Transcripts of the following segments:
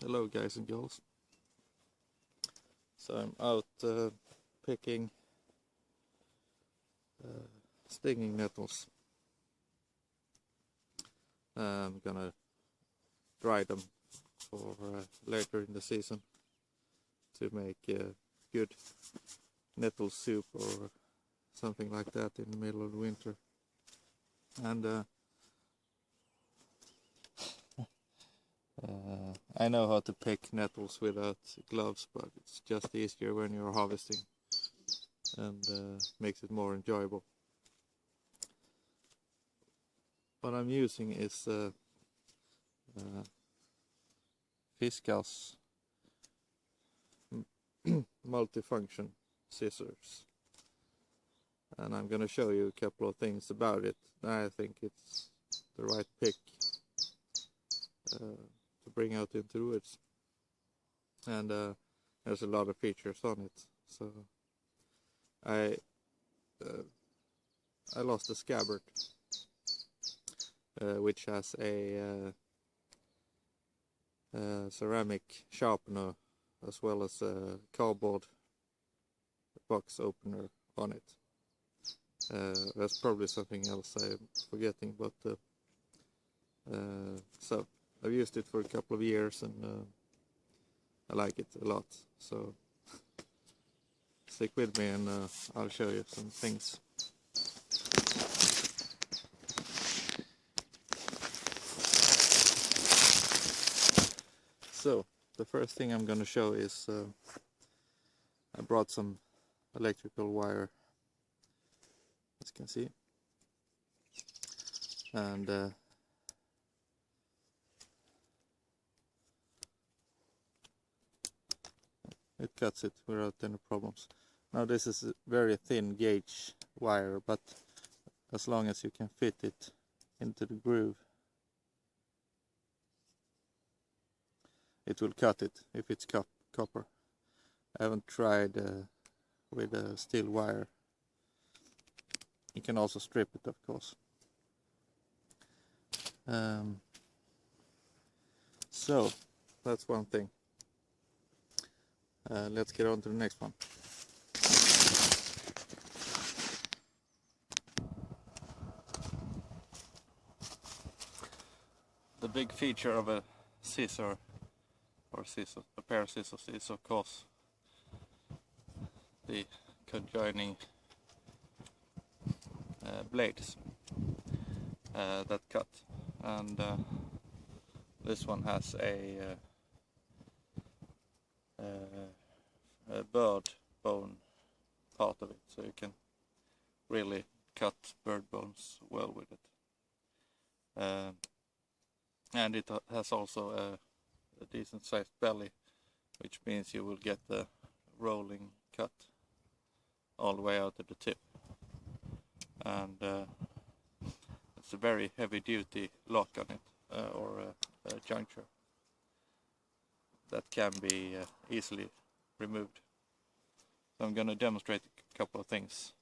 Hello guys and girls. So I'm out picking stinging nettles. I'm gonna dry them for later in the season to make good nettle soup or something like that in the middle of the winter. And I know how to pick nettles without gloves, but it's just easier when you're harvesting and makes it more enjoyable. What I'm using is Fiskars multifunction scissors, and I'm going to show you a couple of things about it. I think it's the right pick to bring out into the woods, and there's a lot of features on it. So I lost a scabbard which has a ceramic sharpener as well as a cardboard box opener on it. There's probably something else I'm forgetting, but so I've used it for a couple of years and I like it a lot. So stick with me and I'll show you some things. So the first thing I'm going to show is I brought some electrical wire, as you can see, and it cuts it without any problems. Now this is a very thin gauge wire, but as long as you can fit it into the groove, it will cut it if it's copper. I haven't tried with a steel wire. You can also strip it, of course. So that's one thing. Let's get on to the next one. The big feature of a scissor or a pair of scissors is of course the conjoining blades that cut, and this one has a bird bone part of it, so you can really cut bird bones well with it. And it has also a decent sized belly, which means you will get the rolling cut all the way out to the tip. And it's a very heavy duty lock on it, or a juncture that can be easily removed. So I'm going to demonstrate a couple of things.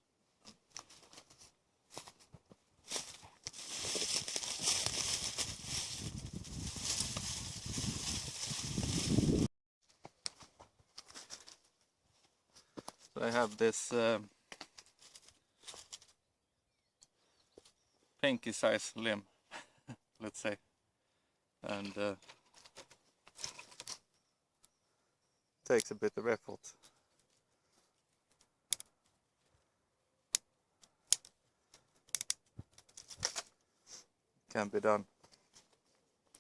So I have this pinky size limb, let's say, and takes a bit of effort. Can be done,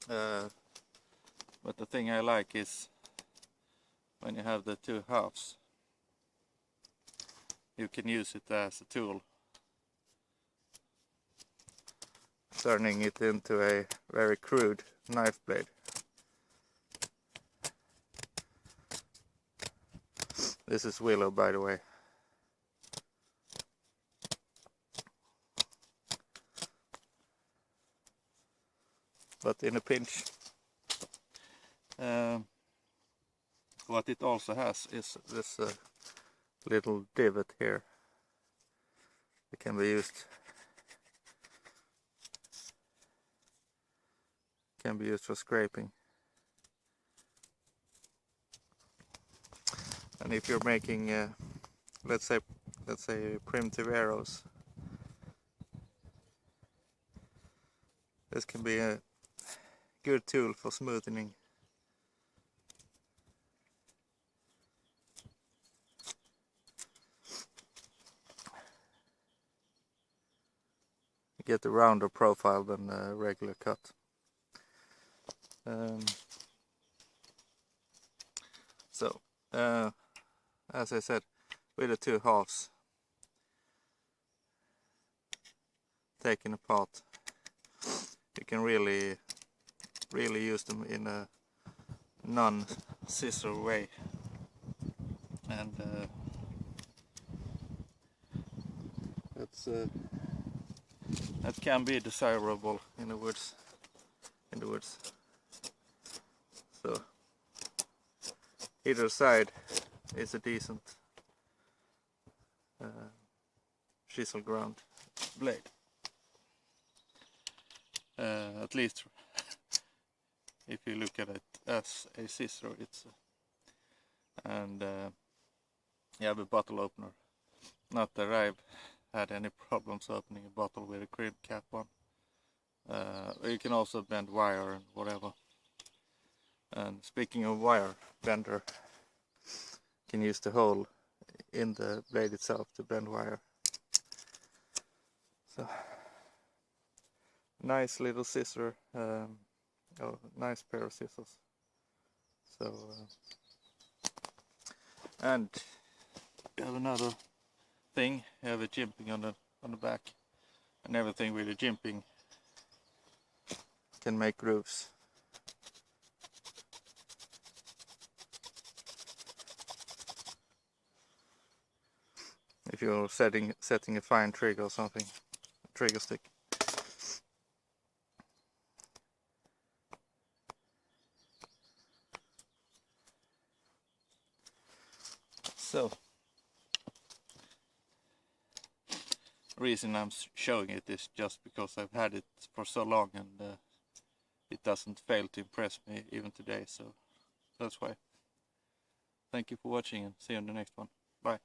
but the thing I like is when you have the two halves, you can use it as a tool, turning it into a very crude knife blade. This is willow, by the way. But in a pinch. What it also has is this little divot here. It can be used for scraping. And if you're making let's say primitive arrows, this can be a good tool for smoothing. You get a rounder profile than a regular cut. So as I said, with the two halves taken apart, you can really use them in a non-scissor way, and that can be desirable in the woods. So either side is a decent chisel ground blade. At least if you look at it as a scissor, it's and you have a bottle opener. Not that I've had any problems opening a bottle with a crib cap on. You can also bend wire and whatever. And speaking of wire bender, you can use the hole in the blade itself to bend wire. So nice little scissor, nice pair of scissors. So and you have another thing. You have a jimping on the back, and everything with a jimping can make grooves. If you're setting a fine trigger or something, a trigger stick. So, the reason I'm showing it is just because I've had it for so long, and it doesn't fail to impress me even today, so that's why. Thank you for watching, and see you on the next one. Bye.